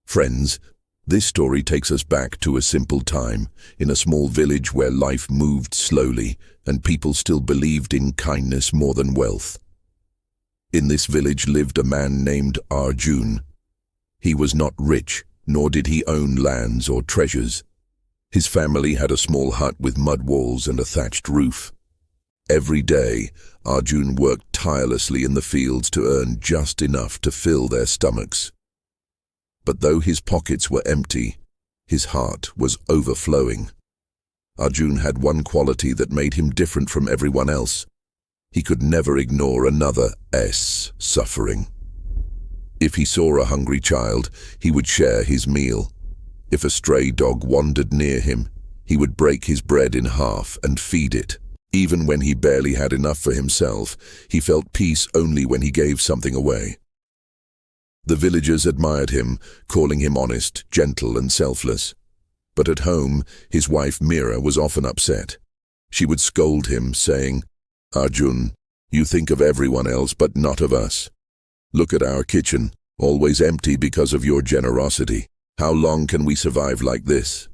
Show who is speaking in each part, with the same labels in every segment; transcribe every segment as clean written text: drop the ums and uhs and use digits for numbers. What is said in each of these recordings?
Speaker 1: Friends, this story takes us back to a simple time, in a small village where life moved slowly and people still believed in kindness more than wealth. In this village lived a man named Arjun. He was not rich, nor did he own lands or treasures. His family had a small hut with mud walls and a thatched roof. Every day, Arjun worked tirelessly in the fields to earn just enough to fill their stomachs. But though his pockets were empty, his heart was overflowing. Arjun had one quality that made him different from everyone else. He could never ignore another's suffering. If he saw a hungry child, he would share his meal. If a stray dog wandered near him, he would break his bread in half and feed it. Even when he barely had enough for himself, he felt peace only when he gave something away. The villagers admired him, calling him honest, gentle, and selfless. But at home, his wife Meera was often upset. She would scold him, saying, "Arjun, you think of everyone else but not of us. Look at our kitchen, always empty because of your generosity. How long can we survive like this?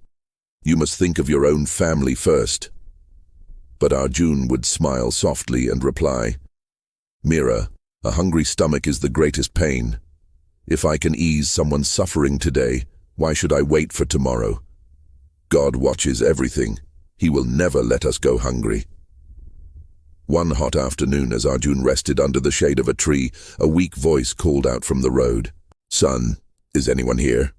Speaker 1: You must think of your own family first." But Arjun would smile softly and reply, "Meera, a hungry stomach is the greatest pain. If I can ease someone's suffering today, why should I wait for tomorrow? God watches everything. He will never let us go hungry." One hot afternoon, as Arjun rested under the shade of a tree, a weak voice called out from the road, "Son, is anyone here?"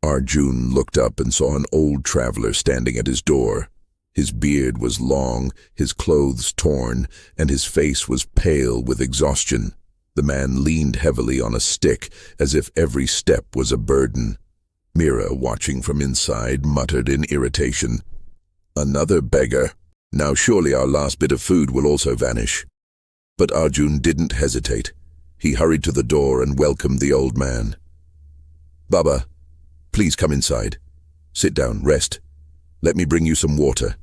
Speaker 1: Arjun looked up and saw an old traveler standing at his door. His beard was long, his clothes torn, and his face was pale with exhaustion. The man leaned heavily on a stick, as if every step was a burden. Meera, watching from inside, muttered in irritation, "Another beggar. Now surely our last bit of food will also vanish." But Arjun didn't hesitate. He hurried to the door and welcomed the old man. "Baba, please come inside. Sit down, rest. Let me bring you some water."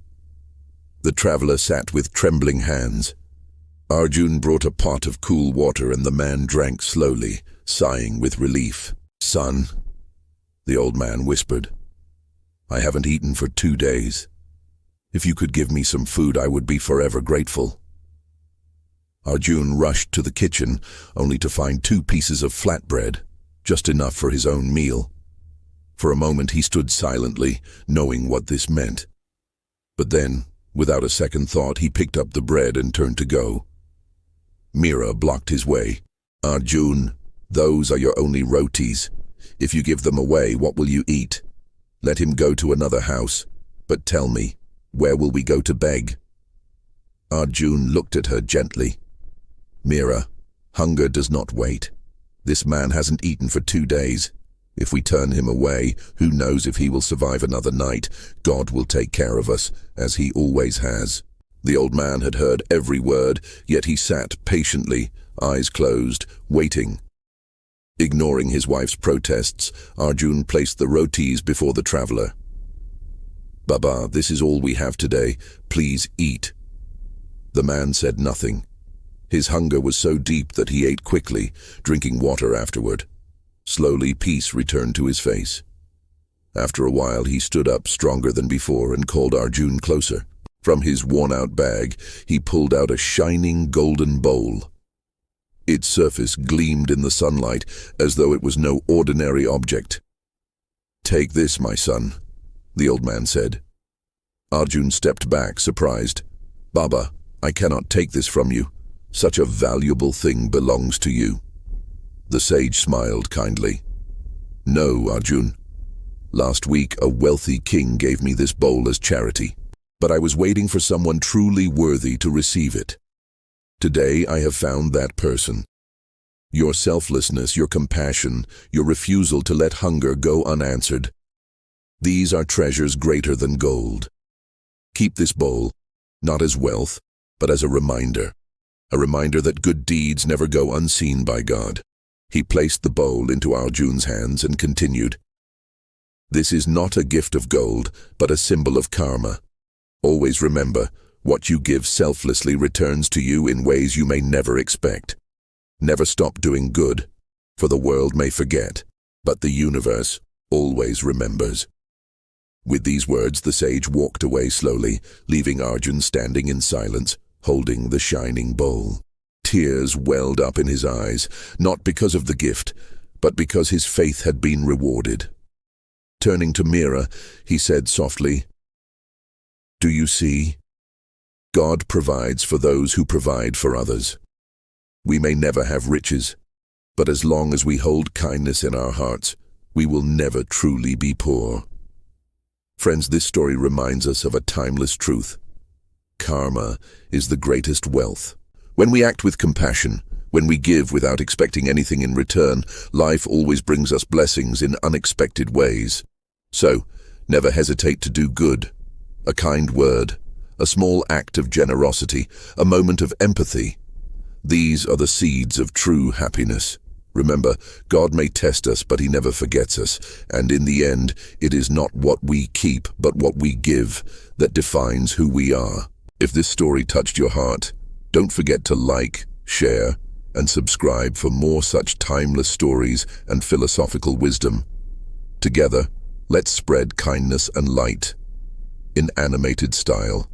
Speaker 1: The traveler sat with trembling hands. Arjun brought a pot of cool water and the man drank slowly, sighing with relief. "Son," the old man whispered, "I haven't eaten for 2 days. If you could give me some food, I would be forever grateful." Arjun rushed to the kitchen, only to find 2 pieces of flatbread, just enough for his own meal. For a moment he stood silently, knowing what this meant. But then, without a second thought, he picked up the bread and turned to go. Meera blocked his way. "Arjun, those are your only rotis. If you give them away, what will you eat? Let him go to another house. But tell me, where will we go to beg?" Arjun looked at her gently. "Meera, hunger does not wait. This man hasn't eaten for 2 days. If we turn him away, who knows if he will survive another night? God will take care of us, as he always has." The old man had heard every word, yet he sat patiently, eyes closed, waiting. Ignoring his wife's protests, Arjun placed the rotis before the traveler. "Baba, this is all we have today. Please eat." The man said nothing. His hunger was so deep that he ate quickly, drinking water afterward. Slowly, peace returned to his face. After a while, he stood up stronger than before and called Arjun closer. From his worn-out bag, he pulled out a shining golden bowl. Its surface gleamed in the sunlight as though it was no ordinary object. "Take this, my son," the old man said. Arjun stepped back, surprised. "Baba, I cannot take this from you. Such a valuable thing belongs to you." The sage smiled kindly. "No, Arjun. Last week, a wealthy king gave me this bowl as charity, but I was waiting for someone truly worthy to receive it. Today, I have found that person. Your selflessness, your compassion, your refusal to let hunger go unanswered. These are treasures greater than gold. Keep this bowl, not as wealth, but as a reminder that good deeds never go unseen by God." He placed the bowl into Arjun's hands and continued, "This is not a gift of gold, but a symbol of karma. Always remember, what you give selflessly returns to you in ways you may never expect. Never stop doing good, for the world may forget, but the universe always remembers. With these words, the sage walked away slowly, leaving Arjun standing in silence, holding the shining bowl. Tears welled up in his eyes, not because of the gift, but because his faith had been rewarded. Turning to Meera, he said softly, "Do you see? God provides for those who provide for others. We may never have riches, but as long as we hold kindness in our hearts, we will never truly be poor." Friends, this story reminds us of a timeless truth. Karma is the greatest wealth. When we act with compassion, when we give without expecting anything in return, life always brings us blessings in unexpected ways. So, never hesitate to do good. A kind word, a small act of generosity, a moment of empathy. These are the seeds of true happiness. Remember, God may test us, but He never forgets us. And in the end, it is not what we keep, but what we give that defines who we are. If this story touched your heart, don't forget to like, share, and subscribe for more such timeless stories and philosophical wisdom. Together, let's spread kindness and light in animated style.